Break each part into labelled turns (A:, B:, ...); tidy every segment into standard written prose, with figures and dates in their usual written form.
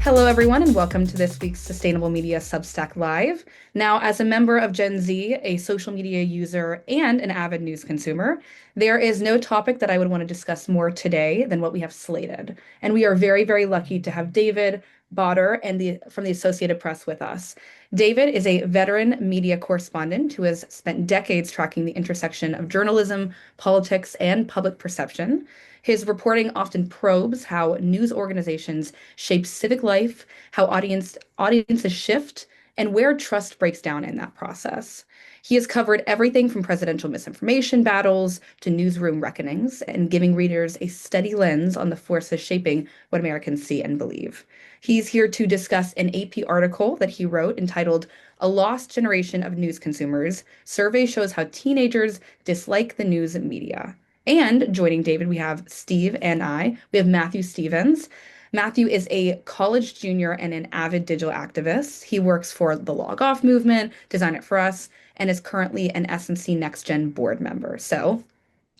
A: Hello, everyone, and welcome to this week's Sustainable Media Substack Live. Now, as a member of Gen Z, a social media user, and an avid news consumer, there is no topic that I would want to discuss more today than what we have slated. And we are very, very lucky to have David Bauder from the Associated Press with us. David is a veteran media correspondent who has spent decades tracking the intersection of journalism, politics, and public perception. His reporting often probes how news organizations shape civic life, how audiences shift, and where trust breaks down in that process. He has covered everything from presidential misinformation battles to newsroom reckonings and giving readers a steady lens on the forces shaping what Americans see and believe. He's here to discuss an AP article that he wrote entitled A Lost Generation of News Consumers. Survey shows how teenagers dislike the news media. And joining David, we have Steve and I. We have Matthew Stevens. Matthew is a college junior and an avid digital activist. He works for the Log Off movement, Design It For Us, and is currently an SMC Next Gen board member. So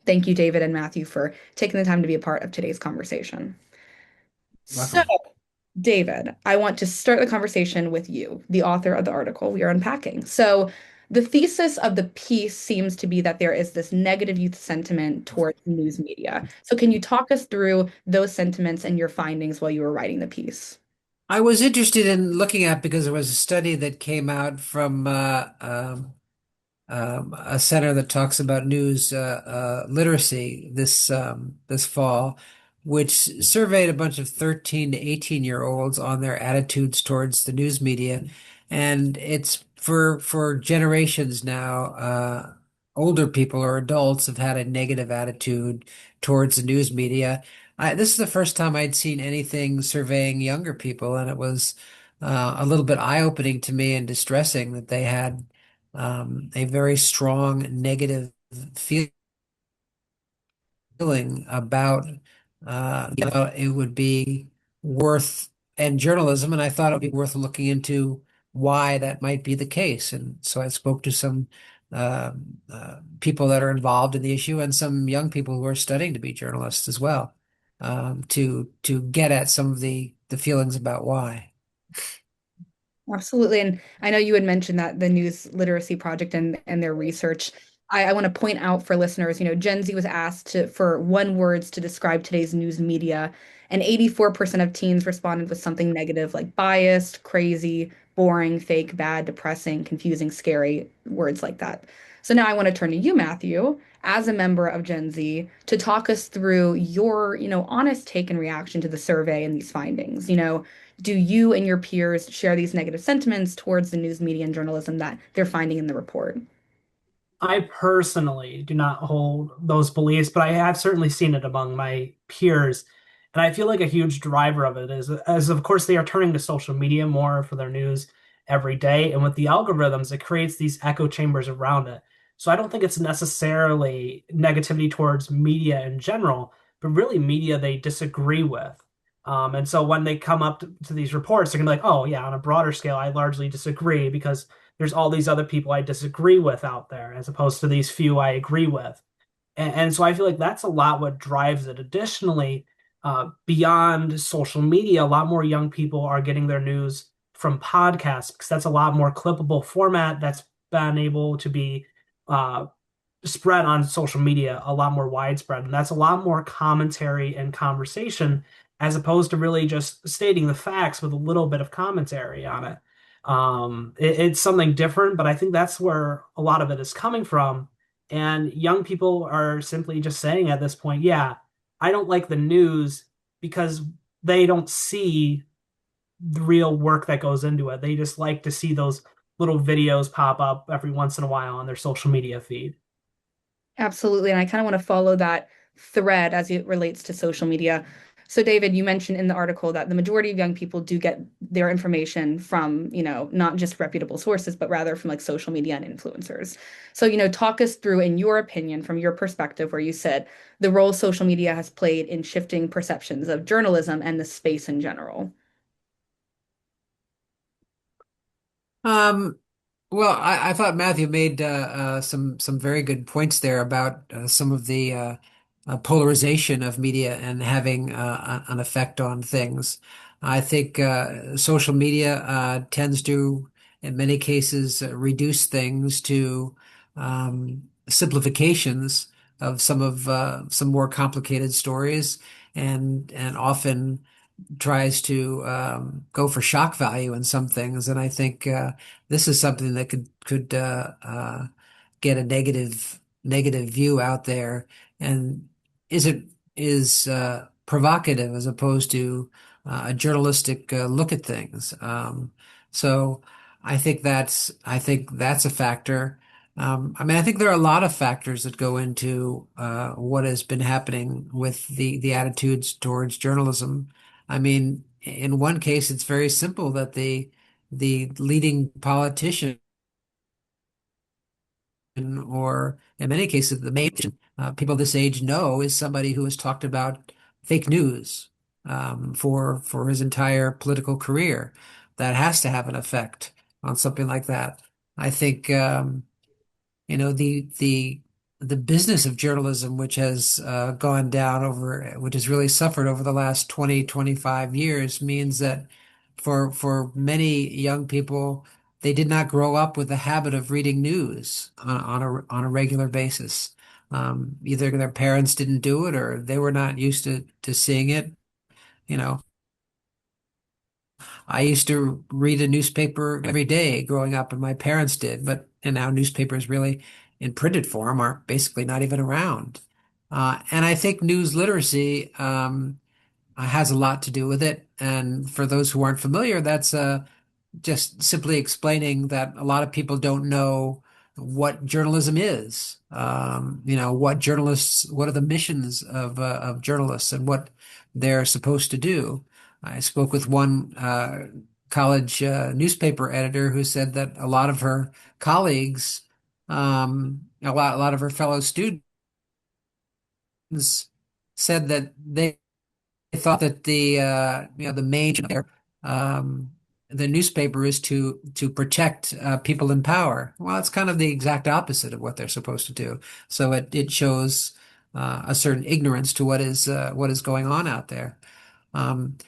A: thank you, David and Matthew, for taking the time to be a part of today's conversation. So,
B: Welcome.
A: David, I want to start the conversation with you, the author of the article we are unpacking. So, the thesis of the piece seems to be that there is this negative youth sentiment towards news media. So, can you talk us through those sentiments and your findings while you were writing the piece?
B: I was interested in looking at because there was a study that came out from a center that talks about news literacy this fall, which surveyed a bunch of 13 to 18-year-olds on their attitudes towards the news media, and it's for generations now. Older people or adults have had a negative attitude towards the news media. This is the first time I'd seen anything surveying younger people, and it was a little bit eye-opening to me and distressing that they had a very strong negative feeling about it would be worth and journalism, and I thought it would be worth looking into why that might be the case. And so I spoke to some people that are involved in the issue and some young people who are studying to be journalists as well, to get at some of the feelings about why.
A: Absolutely. And I know you had mentioned that the News Literacy Project and their research. I want to point out for listeners, Gen Z was asked for one words to describe today's news media, and 84% of teens responded with something negative like biased, crazy, boring, fake, bad, depressing, confusing, scary, words like that. So now I want to turn to you, Matthew, as a member of Gen Z, to talk us through your, honest take and reaction to the survey and these findings. Do you and your peers share these negative sentiments towards the news media and journalism that they're finding in the report?
C: I personally do not hold those beliefs, but I have certainly seen it among my peers. And I feel like a huge driver of it is, as of course, they are turning to social media more for their news every day. And with the algorithms, it creates these echo chambers around it. So I don't think it's necessarily negativity towards media in general, but really media they disagree with. And so when they come up to these reports, they're going to be like, oh, yeah, on a broader scale, I largely disagree because there's all these other people I disagree with out there, as opposed to these few I agree with. And so I feel like that's a lot what drives it. Additionally, beyond social media, a lot more young people are getting their news from podcasts because that's a lot more clippable format that's been able to be uh, spread on social media a lot more widespread. And that's a lot more commentary and conversation as opposed to really just stating the facts with a little bit of commentary on it. It's something different, but I think that's where a lot of it is coming from. And young people are simply just saying at this point, yeah, I don't like the news because they don't see the real work that goes into it. They just like to see those little videos pop up every once in a while on their social media feed.
A: Absolutely. And I kind of want to follow that thread as it relates to social media. So, David, you mentioned in the article that the majority of young people do get their information from, not just reputable sources, but rather from like social media and influencers. So, talk us through, in your opinion, from your perspective, where you said the role social media has played in shifting perceptions of journalism and the space in general.
B: Um, well, I thought Matthew made some very good points there about some of the polarization of media and having an effect on things. I think social media tends to, in many cases, reduce things to simplifications of some more complicated stories, and often tries to go for shock value in some things. And I think this is something that could get a negative view out there, and is it is provocative as opposed to a journalistic look at things. So I think that's a factor. I mean, I think there are a lot of factors that go into what has been happening with the attitudes towards journalism. I mean, in one case, it's very simple that the leading politician, or in many cases, the main people this age know, is somebody who has talked about fake news for his entire political career. That has to have an effect on something like that. I think the business of journalism, which has gone down which has really suffered over the last 20, 25 years, means that for many young people, they did not grow up with the habit of reading news on a regular basis. Either their parents didn't do it, or they were not used to seeing it. You know, I used to read a newspaper every day growing up, and my parents did, and now newspapers really in printed form are basically not even around. And I think news literacy has a lot to do with it. And for those who aren't familiar, that's just simply explaining that a lot of people don't know what journalism is. What are the missions of journalists and what they're supposed to do. I spoke with one college newspaper editor who said that a lot of her colleagues, a lot of her fellow students said that they thought that the main um, the newspaper is to protect people in power. Well, it's kind of the exact opposite of what they're supposed to do. So it shows a certain ignorance to what is going on out there. Um,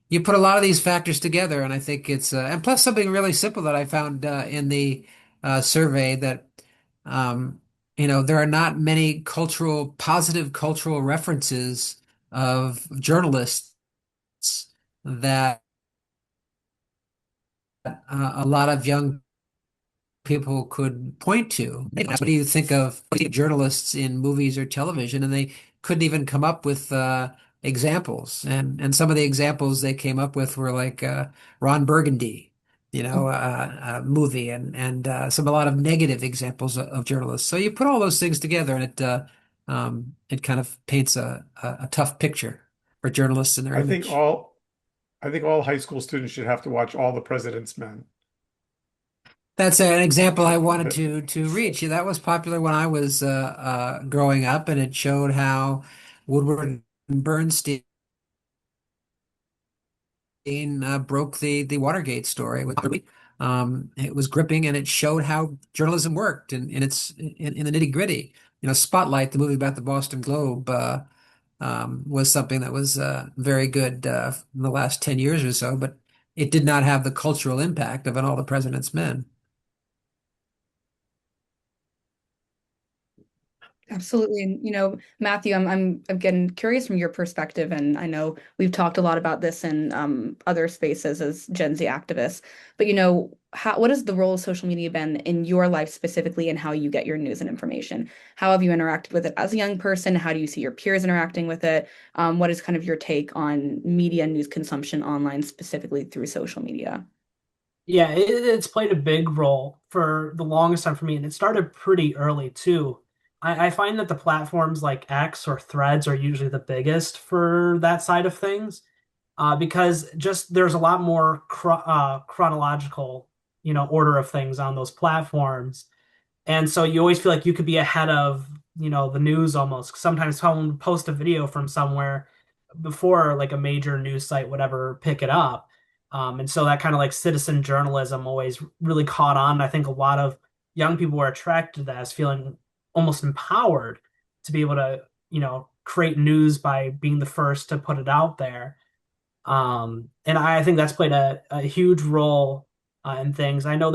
B: you put a lot of these factors together, and I think and plus something really simple that I found in the survey, that um, there are not many positive cultural references of journalists that a lot of young people could point to. What do you think of journalists in movies or television? And they couldn't even come up with examples. And some of the examples they came up with were like Ron Burgundy, movie, and a lot of negative examples of journalists. So you put all those things together, and it kind of paints a tough picture for journalists and their
D: I think
B: image.
D: all I think all high school students should have to watch All the President's Men.
B: That's an example I wanted to reach. That was popular when I was growing up, and it showed how Woodward and Bernstein broke the Watergate story. It was gripping, and it showed how journalism worked in the nitty-gritty. Spotlight, the movie about the Boston Globe, was something that was very good in the last 10 years or so, but it did not have the cultural impact of All the President's Men.
A: Absolutely. And Matthew, I'm getting curious from your perspective, and I know we've talked a lot about this in other spaces as Gen Z activists, but what has the role of social media been in your life specifically, and how you get your news and information? How have you interacted with it as a young person? How do you see your peers interacting with it? What is kind of your take on media and news consumption online, specifically through social media?
C: Yeah, it's played a big role for the longest time for me, and it started pretty early too. I find that the platforms like X or Threads are usually the biggest for that side of things, because just there's a lot more chronological, order of things on those platforms. And so you always feel like you could be ahead of, the news almost. Sometimes someone would post a video from somewhere before like a major news site would ever pick it up. And so that kind of like citizen journalism always really caught on. I think a lot of young people were attracted to that as feeling almost empowered to be able to, create news by being the first to put it out there. And I think that's played a huge role in things. I know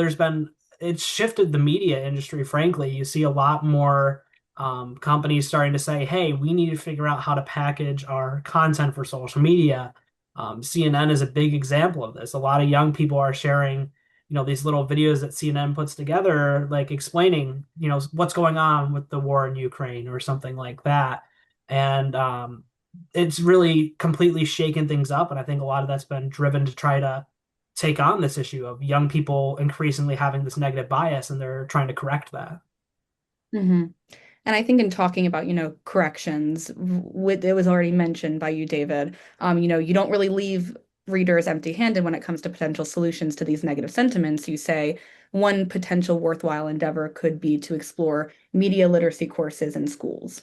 C: it's shifted the media industry, frankly. You see a lot more companies starting to say, hey, we need to figure out how to package our content for social media. CNN is a big example of this. A lot of young people are sharing, these little videos that CNN puts together, like explaining, what's going on with the war in Ukraine or something like that. And it's really completely shaken things up. And I think a lot of that's been driven to try to take on this issue of young people increasingly having this negative bias, and they're trying to correct that.
A: Hmm. And I think in talking about, corrections, it was already mentioned by you, David. You don't really leave readers empty-handed when it comes to potential solutions to these negative sentiments. You say one potential worthwhile endeavor could be to explore media literacy courses in schools.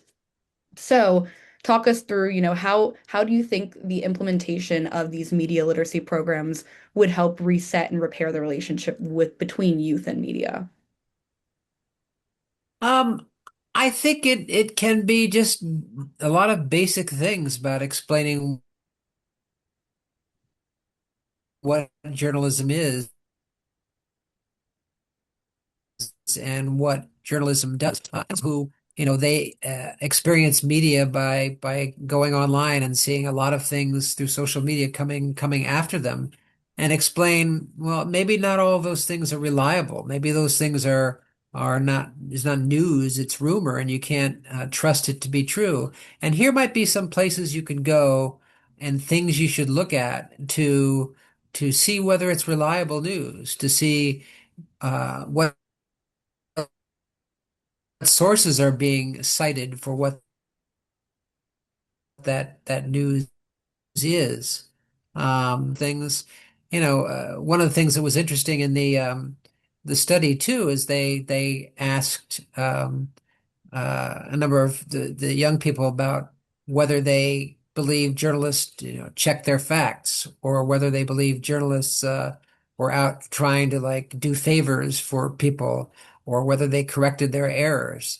A: So, talk us through, how do you think the implementation of these media literacy programs would help reset and repair the relationship between youth and media?
B: Um, I think it can be just a lot of basic things about explaining what journalism is and what journalism does. Who, they experience media by going online and seeing a lot of things through social media coming after them, and explain, well, maybe not all of those things are reliable. Maybe those things are not is not news, it's rumor, and you can't trust it to be true. And here might be some places you can go and things you should look at to see whether it's reliable news, to see what sources are being cited for what that news is. Things, one of the things that was interesting in the study too is they asked a number of the young people about whether they believe journalists, check their facts, or whether they believe journalists were out trying to like do favors for people, or whether they corrected their errors.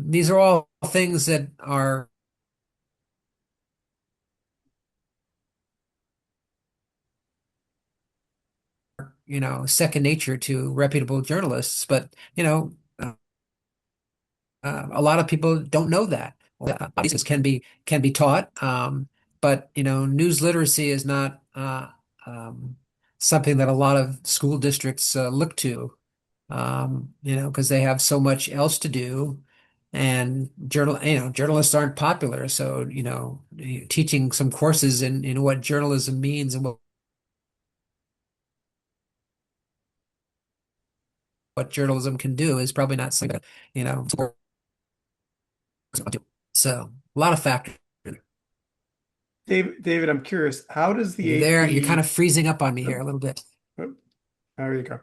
B: These are all things that are, second nature to reputable journalists, but a lot of people don't know that. These can be taught, but news literacy is not something that a lot of school districts look to, because they have so much else to do, and journalists aren't popular. So teaching some courses in what journalism means and what journalism can do is probably not something that, so a lot of factors.
D: David, I'm curious, how does the
B: You there? You're kind
D: AP,
B: of freezing up on me here
D: oh,
B: a little bit.
D: oh, there you go.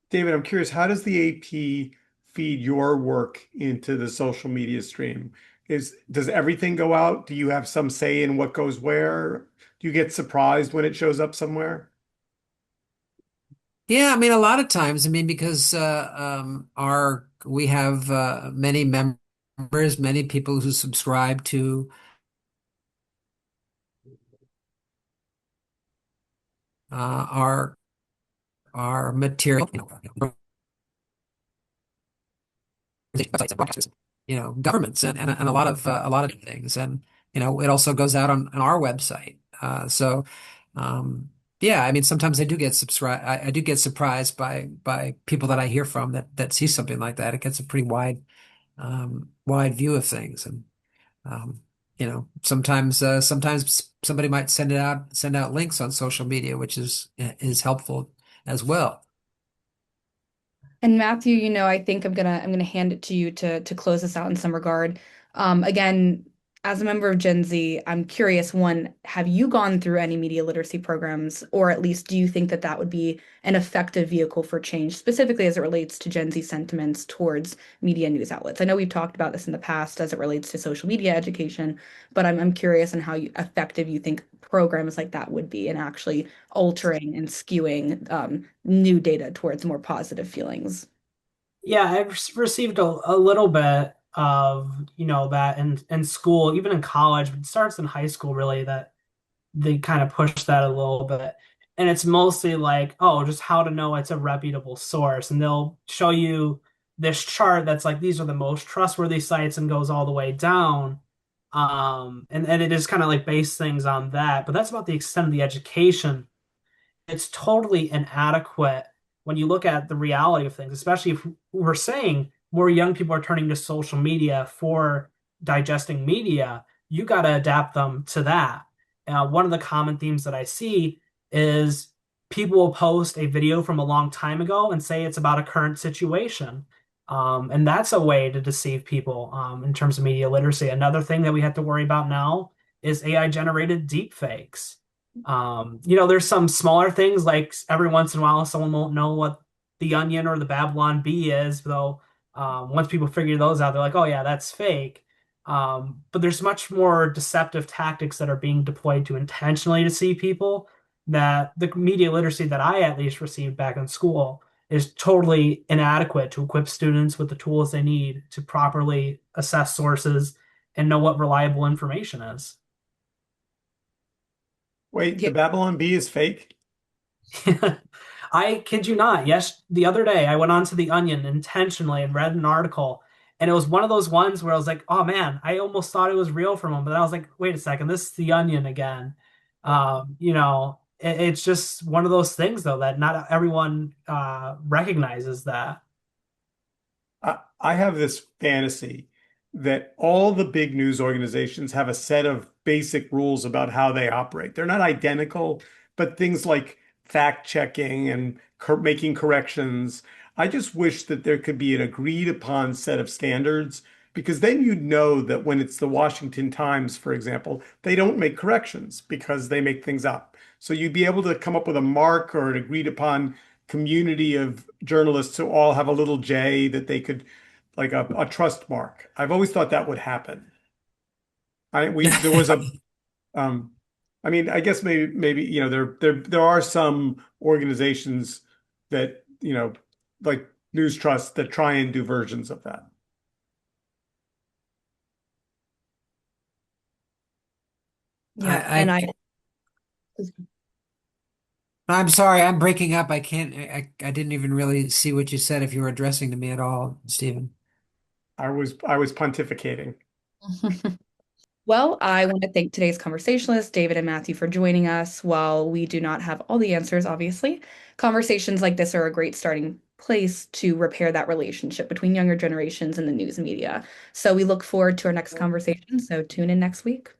D: David, I'm curious, how does the AP feed your work into the social media stream? Does everything go out? Do you have some say in what goes where? Do you get surprised when it shows up somewhere?
B: Yeah, I mean, a lot of times, I mean, because our we have many members, many people who subscribe to our material, websites and broadcasters, governments, and a lot of things, and it also goes out on our website. So yeah, I mean, sometimes I do get surprised by people that I hear from that see something like that. It gets a pretty wide view of things, and um, sometimes somebody might send out links on social media, which is helpful as well.
A: And Matthew, I think I'm gonna hand it to you to close this out in some regard. Again, as a member of Gen Z, I'm curious, one, have you gone through any media literacy programs, or at least do you think that that would be an effective vehicle for change, specifically as it relates to Gen Z sentiments towards media news outlets? I know we've talked about this in the past as it relates to social media education, but I'm curious on how effective you think programs like that would be in actually altering and skewing new data towards more positive feelings.
C: Yeah, I've received a little bit of, that in school, even in college, but it starts in high school really, that they kind of push that a little bit. And it's mostly like, oh, just how to know it's a reputable source. And they'll show you this chart that's like, these are the most trustworthy sites and goes all the way down. And it is kind of like base things on that. But that's about the extent of the education. It's totally inadequate when you look at the reality of things, especially if we're saying more young people are turning to social media for digesting media. You got to adapt them to that. One of the common themes that I see is people will post a video from a long time ago and say it's about a current situation. And that's a way to deceive people in terms of media literacy. Another thing that we have to worry about now is AI generated deep fakes. There's some smaller things like every once in a while someone won't know what the Onion or the Babylon Bee is, though. Once people figure those out, they're like, oh yeah, that's fake. But there's much more deceptive tactics that are being deployed to intentionally deceive people that the media literacy that I at least received back in school is totally inadequate to equip students with the tools they need to properly assess sources and know what reliable information is.
D: Wait,
A: Yeah.
D: the Babylon Bee is fake?
C: I kid you not. Yes, the other day I went onto the Onion intentionally and read an article, and it was one of those ones where I was like, "Oh man, I almost thought it was real from them," but I was like, "Wait a second, this is the Onion again." It's just one of those things though that not everyone recognizes that.
D: I have this fantasy that all the big news organizations have a set of basic rules about how they operate. They're not identical, but things like fact checking and making corrections. I just wish that there could be an agreed upon set of standards because then you'd know that when it's the Washington Times, for example, they don't make corrections because they make things up. So you'd be able to come up with a mark or an agreed upon community of journalists who all have a little J that they could like a trust mark. I've always thought that would happen. There was a um I mean I guess maybe there are some organizations that like News Trust that try and do versions of that.
A: Yeah, and
B: I'm sorry, I'm breaking up. I can't, I didn't even really see what you said if you were addressing to me at all, Stephen.
D: I was pontificating.
A: Well, I want to thank today's conversationalists, David and Matthew, for joining us. While we do not have all the answers, obviously, conversations like this are a great starting place to repair that relationship between younger generations and the news media. So we look forward to our next conversation. So tune in next week.